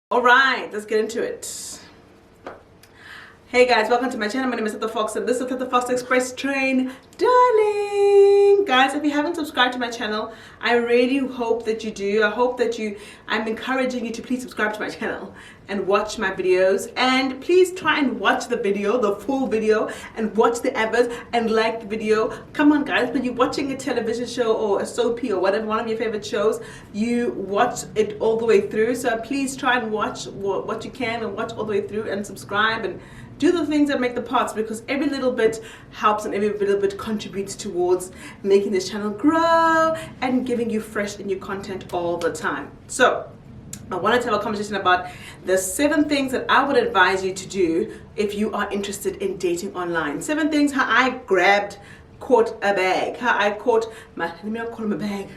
All right, let's get into it. Hey guys, welcome to my channel. My name is the Fox and this is the Fox Express train. Darling guys, if you haven't subscribed to my channel, I really hope that you do. I'm encouraging you to please subscribe to my channel and watch my videos, and please try and watch the video, the full video, and watch the adverts and like the video. Come on guys, when you're watching a television show or a soapy or whatever, one of your favorite shows, you watch it all the way through. So please try and watch what you can and watch all the way through and subscribe and do the things that make the parts, because every little bit helps and every little bit contributes towards making this channel grow and giving you fresh and new content all the time. So I wanted to have a conversation about the 7 things that I would advise you to do if you are interested in dating online. 7 things how I caught a bag, how I caught my, let me not call him a bag,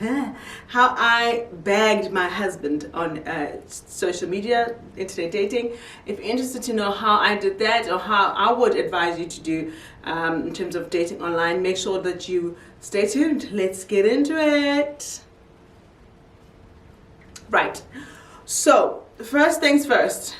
how I bagged my husband on social media, internet dating. If you're interested to know how I did that or how I would advise you to do in terms of dating online, make sure that you stay tuned. Let's get into it. Right, so first things first,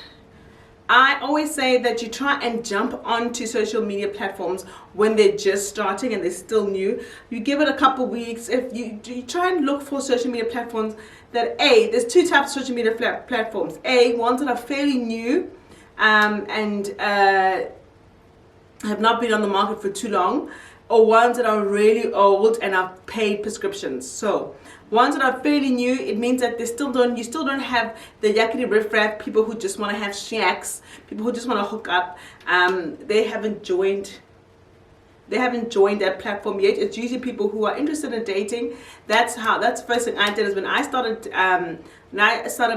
I always say that you try and jump onto social media platforms when they're just starting and they're still new. You give it a couple weeks. If you try and look for social media platforms that, there's 2 types of social media platforms. Ones that are fairly new and have not been on the market for too long, or ones that are really old and are paid prescriptions. So ones that are fairly new, it means that you still don't have the yakety riffraff, people who just want to have shacks, people who just want to hook up. They haven't joined that platform yet. It's usually people who are interested in dating. That's the first thing I did. Is when I started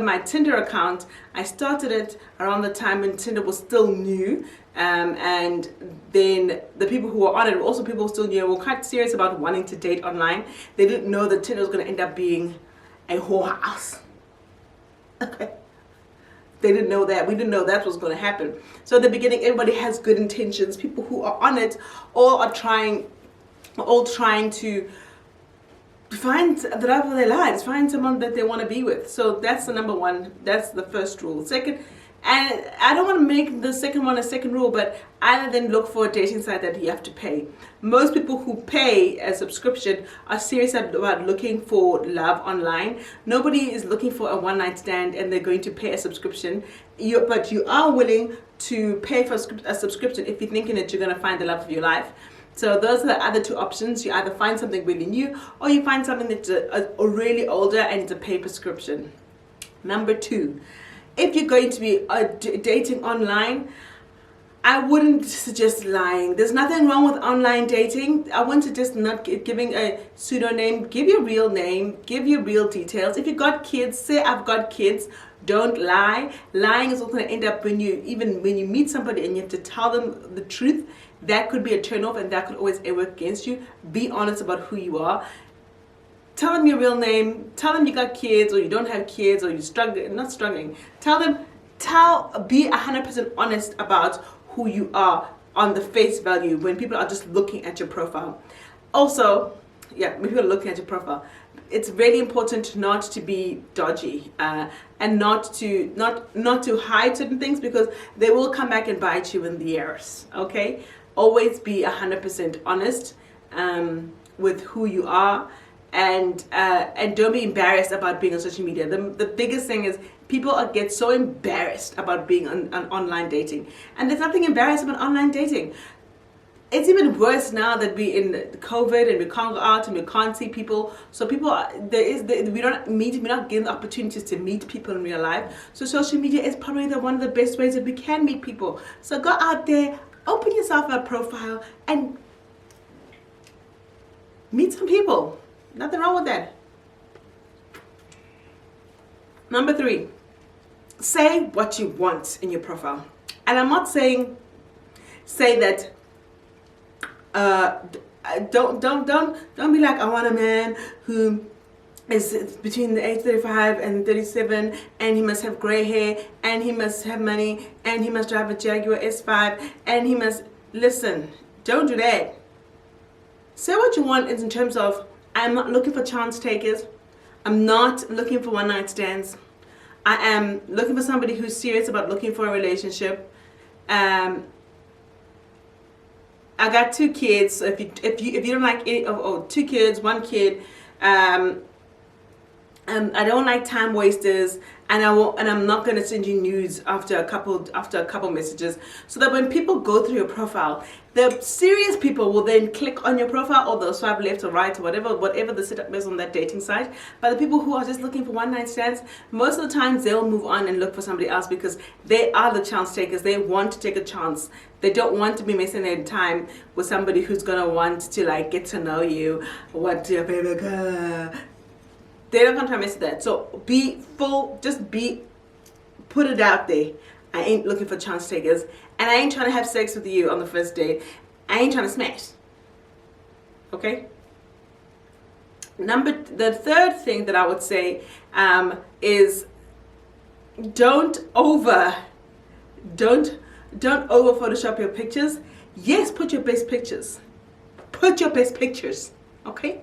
my Tinder account, I started it around the time when Tinder was still new, and then the people who were on it were also people who still knew, were quite serious about wanting to date online. They didn't know that Tinder was going to end up being a whorehouse. Okay. They didn't know that. We didn't know that was going to happen. So at the beginning, everybody has good intentions. People who are on it all trying to find the love of their lives, find someone that they want to be with. So that's the number one. That's the first rule. Second, and I don't want to make the second one a second rule, but either then look for a dating site that you have to pay. Most people who pay a subscription are serious about looking for love online. Nobody is looking for a one-night stand and they're going to pay a subscription. But you are willing to pay for a subscription if you're thinking that you're going to find the love of your life. So those are the other 2 options. You either find something really new or you find something that's really older and it's a paid prescription. Number 2. If you're going to be dating online, I wouldn't suggest lying. There's nothing wrong with online dating. I want to just not giving a pseudonym. Give your real name. Give your real details. If you got kids, say I've got kids. Don't lie. Lying is also going to end up when you meet somebody and you have to tell them the truth. That could be a turnoff and that could always work against you. Be honest about who you are. Tell them your real name. Tell them you got kids or you don't have kids or you're struggling, not struggling. Be 100% honest about who you are on the face value when people are just looking at your profile. Also, when people are looking at your profile, it's really important not to be dodgy and not to hide certain things, because they will come back and bite you in the ears. Okay, always be 100% honest with who you are. And don't be embarrassed about being on social media. The biggest thing is people get so embarrassed about being on online dating. And there's nothing embarrassing about online dating. It's even worse now that we're in COVID and we can't go out and we can't see people. So we're not getting the opportunities to meet people in real life. So social media is probably one of the best ways that we can meet people. So go out there, open yourself a profile and meet some people. Nothing wrong with that. Number 3, say what you want in your profile. And I'm not saying say that don't be like, I want a man who is between the age 35 and 37 and he must have gray hair and he must have money and he must drive a Jaguar S5 and he must listen. Don't do that. Say what you want in terms of, I'm not looking for chance takers. I'm not looking for one night stands. I am looking for somebody who's serious about looking for a relationship. I got 2 kids. So if you don't like any, 2 kids, 1 kid. I don't like time wasters, and I'm not going to send you news after a couple messages. So that when people go through your profile, the serious people will then click on your profile, or they'll swipe left or right, or whatever the setup is on that dating site. But the people who are just looking for one night stands, most of the times they'll move on and look for somebody else, because they are the chance takers. They want to take a chance. They don't want to be wasting their time with somebody who's gonna want to like get to know you. What's your favorite color? They're not gonna try to mess with that. So put it out there. I ain't looking for chance takers, and I ain't trying to have sex with you on the first date. I ain't trying to smash. Okay? The third thing that I would say is don't over Photoshop your pictures. Yes, put your best pictures. Put your best pictures. Okay?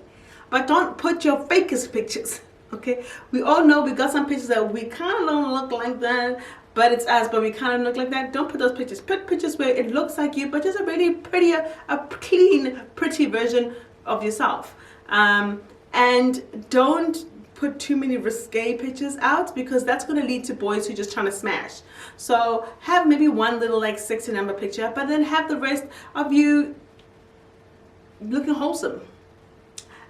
But don't put your fakest pictures. Okay? We all know we got some pictures that we kind of don't look like that, but it's us, but we kind of look like that. Don't put those pictures. Put pictures where it looks like you, but just a really pretty, a clean, pretty version of yourself. And don't put too many risque pictures out, because that's going to lead to boys who are just trying to smash. So have maybe one little like sexy number picture, but then have the rest of you looking wholesome.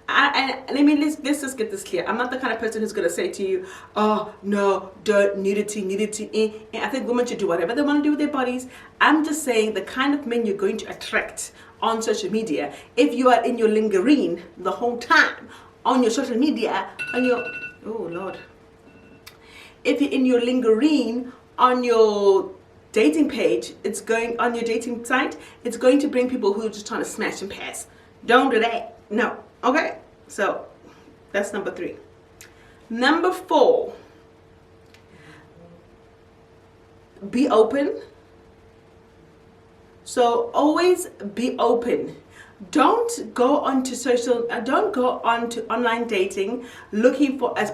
Let's just get this clear. I'm not the kind of person who's going to say to you, oh no, don't, nudity. I think women should do whatever they want to do with their bodies. I'm just saying the kind of men you're going to attract on social media, if you are in your lingerine the whole time on your social media, on your, oh Lord, if you're in your lingerine on your dating page, on your dating site, it's going to bring people who are just trying to smash and pass. Don't do that. No. Okay, so that's number 3. Number 4, be open. So always be open. Don't go onto online dating looking for a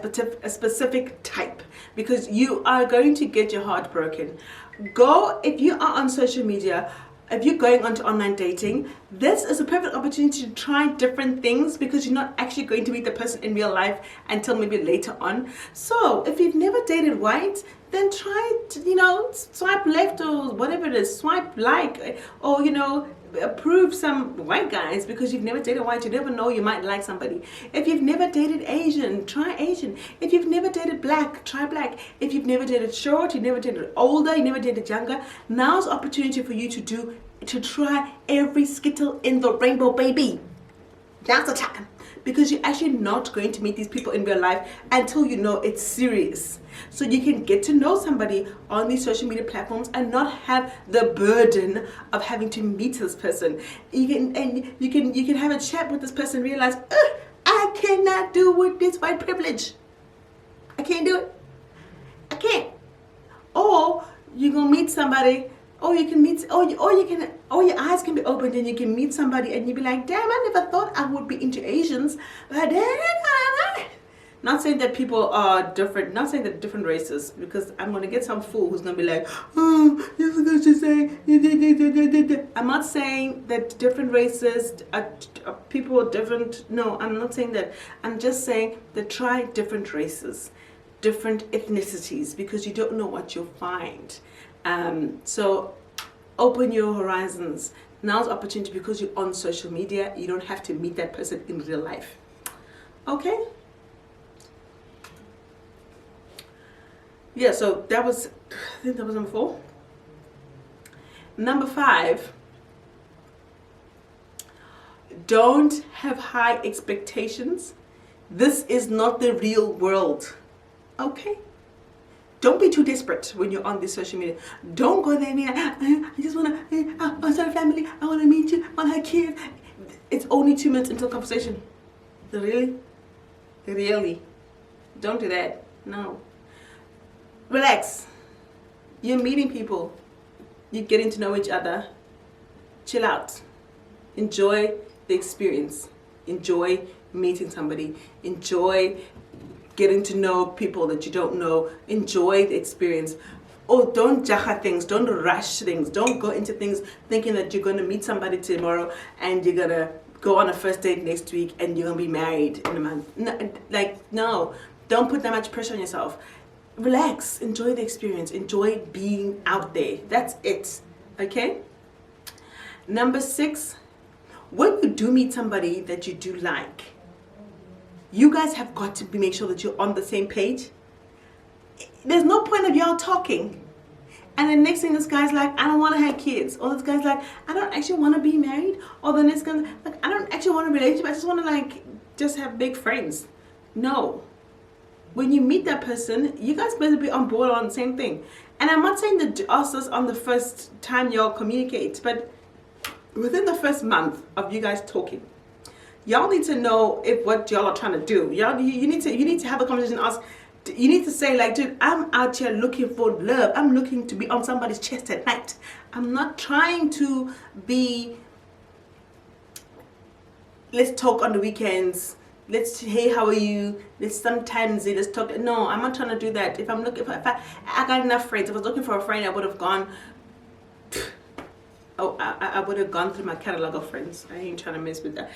specific type, because you are going to get your heart broken. If you are on social media, if you're going onto online dating, this is a perfect opportunity to try different things, because you're not actually going to meet the person in real life until maybe later on. So if you've never dated white, then try to, swipe left or whatever it is, swipe like, or, approve some white guys, because you've never dated white. You never know, you might like somebody. If you've never dated Asian, try Asian. If you've never dated black, try black. If you've never dated short, you never dated older, you never dated younger, now's opportunity for you to try every skittle in the rainbow, baby. Now's the time. Because you're actually not going to meet these people in real life until you know it's serious. So you can get to know somebody on these social media platforms and not have the burden of having to meet this person. You can have a chat with this person and realize, I cannot do with this white privilege. I can't do it. I can't. Or you're gonna meet somebody. Or you can meet, or your eyes can be opened and you can meet somebody and you be like, damn, I never thought I would be into Asians, but not saying that people are different, not saying that different races, because I'm going to get some fool who's going to be like, oh, you're supposed to say, I'm not saying that different races, people are different. No, I'm not saying that. I'm just saying that try different races, different ethnicities, because you don't know what you'll find. So open your horizons. Now's opportunity, because you're on social media. You don't have to meet that person in real life. Okay? Yeah, so I think that was number 4. Number 5, don't have high expectations. This is not the real world. Okay? Don't be too desperate when you're on this social media. Don't go there and be like, I just want to start a family. I want to meet you. I want to have kids. It's only 2 minutes until conversation. Really? Really? Don't do that. No. Relax. You're meeting people. You're getting to know each other. Chill out. Enjoy the experience. Enjoy meeting somebody. Enjoy getting to know people that you don't know. Enjoy the experience. Oh, don't jaha things, don't rush things, don't go into things thinking that you're going to meet somebody tomorrow and you're going to go on a first date next week and you're going to be married in a month. No, don't put that much pressure on yourself. Relax, enjoy the experience, enjoy being out there. That's it, okay? Number 6, when you do meet somebody that you do like, you guys have got to make sure that you're on the same page. There's no point of y'all talking and the next thing this guy's like, I don't want to have kids, or this guy's like, I don't actually want to be married, or the next guy's like, I don't actually want a relationship, I just want to just have big friends. No, when you meet that person, you guys better be on board on the same thing. And I'm not saying that ask this on the first time y'all communicate, but within the first month of you guys talking, y'all need to know if what y'all are trying to do. Y'all, you need to have a conversation. Ask. You need to say dude, I'm out here looking for love. I'm looking to be on somebody's chest at night. I'm not trying to be, let's talk on the weekends. Hey, how are you? Let's talk. No, I'm not trying to do that. If I got enough friends. If I was looking for a friend, I would have gone. Oh, I would have gone through my catalog of friends. I ain't trying to mess with that.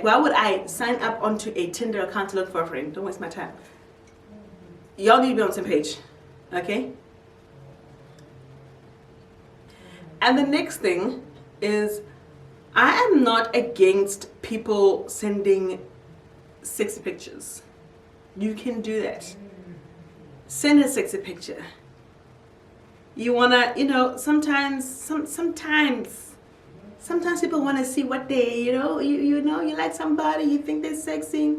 Why would I sign up onto a Tinder account to look for a friend? Don't waste my time. Y'all need to be on the same page, okay? And the next thing is, I am not against people sending sexy pictures. You can do that. Send a sexy picture. You wanna, sometimes people wanna see what they, you like somebody, you think they're sexy.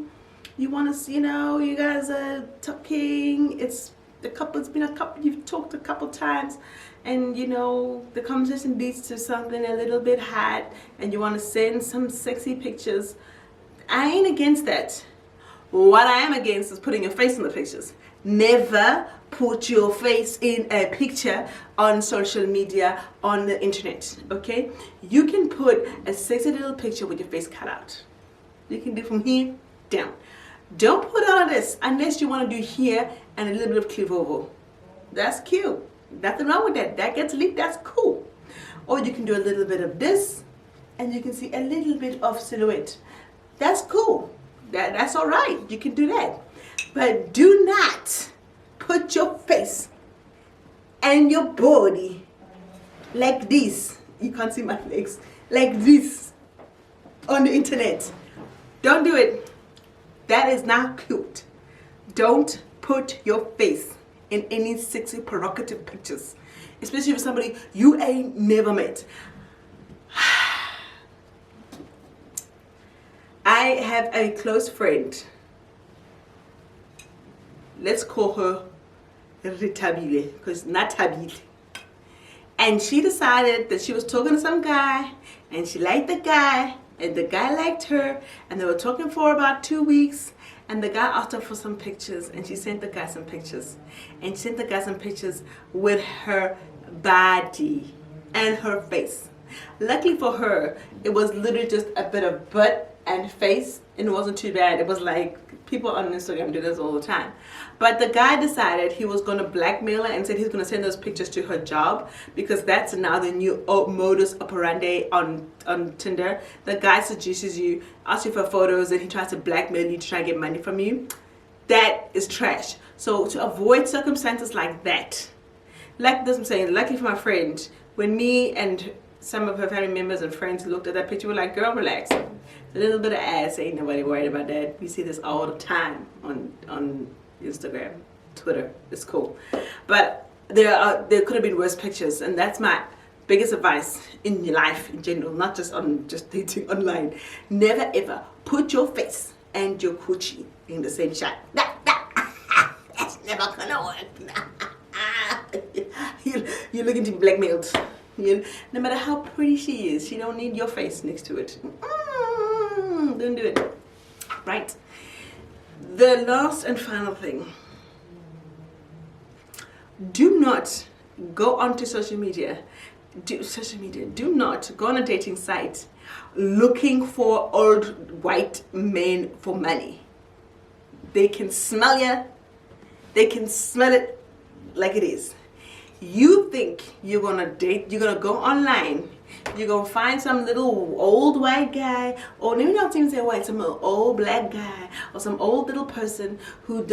You want to, you guys are talking. It's been a couple. You've talked a couple times, and the conversation leads to something a little bit hot, and you want to send some sexy pictures. I ain't against that. What I am against is putting your face in the pictures. Never put your face in a picture on social media, on the internet. Okay? You can put a sexy little picture with your face cut out. You can do from here down. Don't put all of this unless you want to do here and a little bit of clip over. That's cute. Nothing wrong with that. That gets leaked. That's cool. Or you can do a little bit of this and you can see a little bit of silhouette. That's cool. That's all right. You can do that. But do not put your face and your body like this. You can't see my legs. Like this on the internet. Don't do it. That is not cute. Don't put your face in any sexy provocative pictures, especially with somebody you ain't never met. I have a close friend. Let's call her Ritabile, because not Tabile. And she decided that she was talking to some guy, and she liked the guy, and the guy liked her, and they were talking for about 2 weeks, and the guy asked her for some pictures, and she sent the guy some pictures, and she sent the guy some pictures with her body and her face. Luckily for her, it was literally just a bit of butt and face, and it wasn't too bad. It was like, people on Instagram do this all the time. But the guy decided he was going to blackmail her and said he's going to send those pictures to her job, because that's now the new modus operandi on Tinder. The guy seduces you, asks you for photos, and he tries to blackmail you to try and get money from you. That is trash. So to avoid circumstances like that, like this I'm saying, luckily for my friend, when me and some of her family members and friends looked at that picture, we're like, girl, relax. A little bit of ass, ain't nobody worried about that. We see this all the time on Instagram, Twitter. It's cool. But there could have been worse pictures, and that's my biggest advice in your life in general, not just on dating online. Never ever put your face and your coochie in the same shot. That's never gonna work. You're looking to be blackmailed. No matter how pretty she is, she don't need your face next to it. Don't do it. Right. The last and final thing. Do not go onto social media. Do not go on a dating site looking for old white men for money. They can smell you. They can smell it like it is. You think you're gonna date, you're gonna go online, you're gonna find some little old white guy, or maybe not even say white, some old black guy, or some old little person who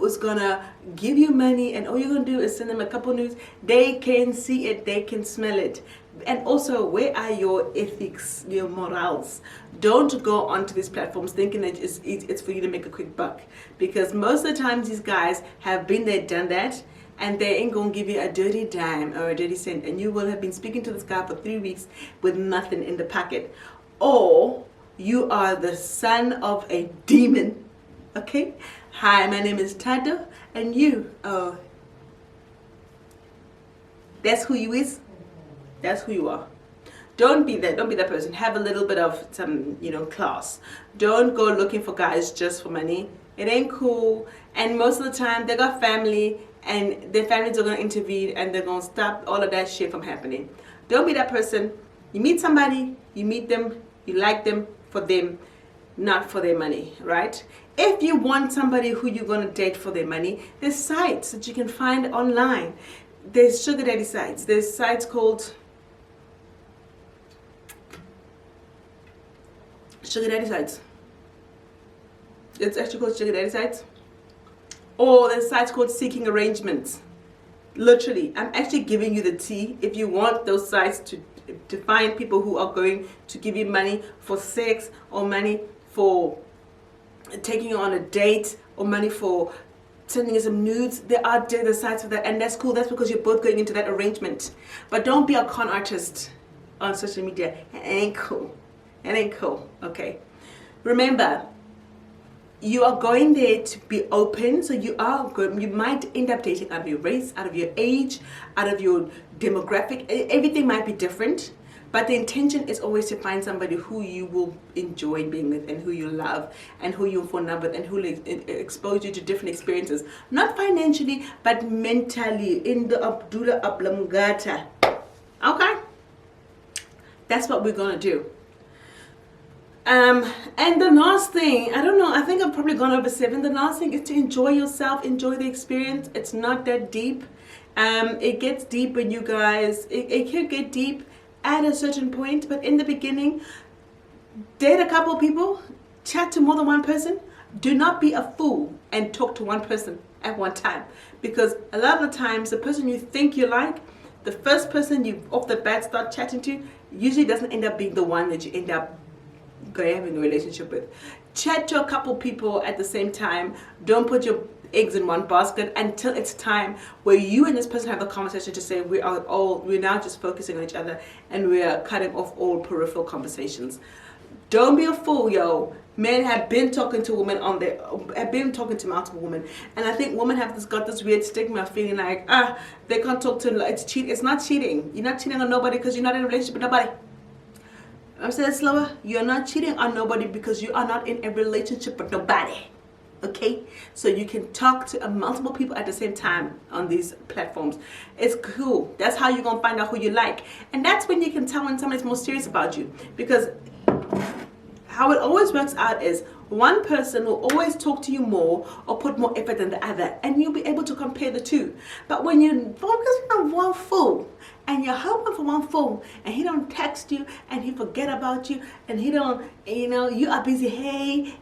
is gonna give you money, and all you're gonna do is send them a couple news. They can see it, they can smell it. And also, where are your ethics, your morals? Don't go onto these platforms thinking that it's for you to make a quick buck, because most of the times these guys have been there, done that, and they ain't gonna give you a dirty dime or a dirty cent, and you will have been speaking to this guy for 3 weeks with nothing in the pocket. Or you are the son of a demon. Okay? Hi, my name is Tado, and you, that's who you is. That's who you are. Don't be that. Don't be that person. Have a little bit of some, class. Don't go looking for guys just for money. It ain't cool. And most of the time, they got family, and their families are going to intervene, and they're going to stop all of that shit from happening. Don't be that person. You meet somebody, you meet them, you like them for them, not for their money, right? If you want somebody who you're going to date for their money, there's sites that you can find online. There's sugar daddy sites. There's sites called sugar daddy sites. It's actually called sugar daddy sites. Or there's sites called seeking arrangements. Literally, I'm actually giving you the tea. If you want those sites to find people who are going to give you money for sex, or money for taking you on a date, or money for sending you some nudes, there are the sites for that, and that's cool. That's because you're both going into that arrangement. But don't be a con artist on social media. It ain't cool. It ain't cool. Okay. Remember, you are going there to be open, so you might end up dating out of your race, out of your age, out of your demographic. Everything might be different, but the intention is always to find somebody who you will enjoy being with, and who you love, and who you'll fall in love with, and who will expose you to different experiences, not financially but mentally, in the Abdullah Ablamgata. Okay, that's what we're gonna do. And the last thing, I don't know, I think I've probably gone over 7. The last thing is to enjoy yourself, enjoy the experience. It's not that deep. It gets deep when you guys, it can get deep at a certain point, but in the beginning, date a couple people, chat to more than one person. Do not be a fool and talk to one person at one time, because a lot of the times the person you think you like, the first person you off the bat start chatting to, usually doesn't end up being the one that you end up having a relationship with. Chat to a couple people at the same time. Don't put your eggs in one basket until it's time where you and this person have a conversation to say we're now just focusing on each other, and we are cutting off all peripheral conversations. Don't be a fool, yo. Men have been talking to women have been talking to multiple women, and I think women have got this weird stigma of feeling like they can't talk to, it's cheating. It's not cheating. You're not cheating on nobody because you're not in a relationship with nobody. I'm saying it slower. You're not cheating on nobody because you are not in a relationship with nobody. Okay? So you can talk to multiple people at the same time on these platforms. It's cool. That's how you're going to find out who you like. And that's when you can tell when somebody's more serious about you. Because how it always works out is one person will always talk to you more or put more effort than the other, and you'll be able to compare the two. But when you're focusing on one fool, and you're hoping for one fool, and he don't text you, and he forget about you, and he don't, you are busy, hey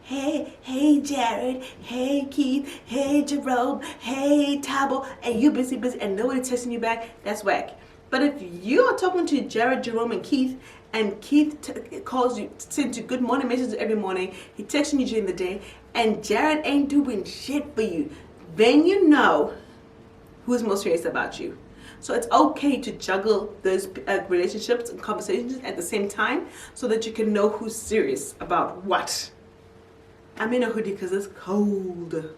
Jared, hey Keith, hey Jerome, hey Tabo, and you're busy, and nobody texting you back, that's whack. But if you are talking to Jared, Jerome, and Keith calls you, sends you good morning messages every morning, he texting you during the day, and Jared ain't doing shit for you, then you know who's most serious about you. So it's okay to juggle those relationships and conversations at the same time, so that you can know who's serious about what. I'm in a hoodie because it's cold.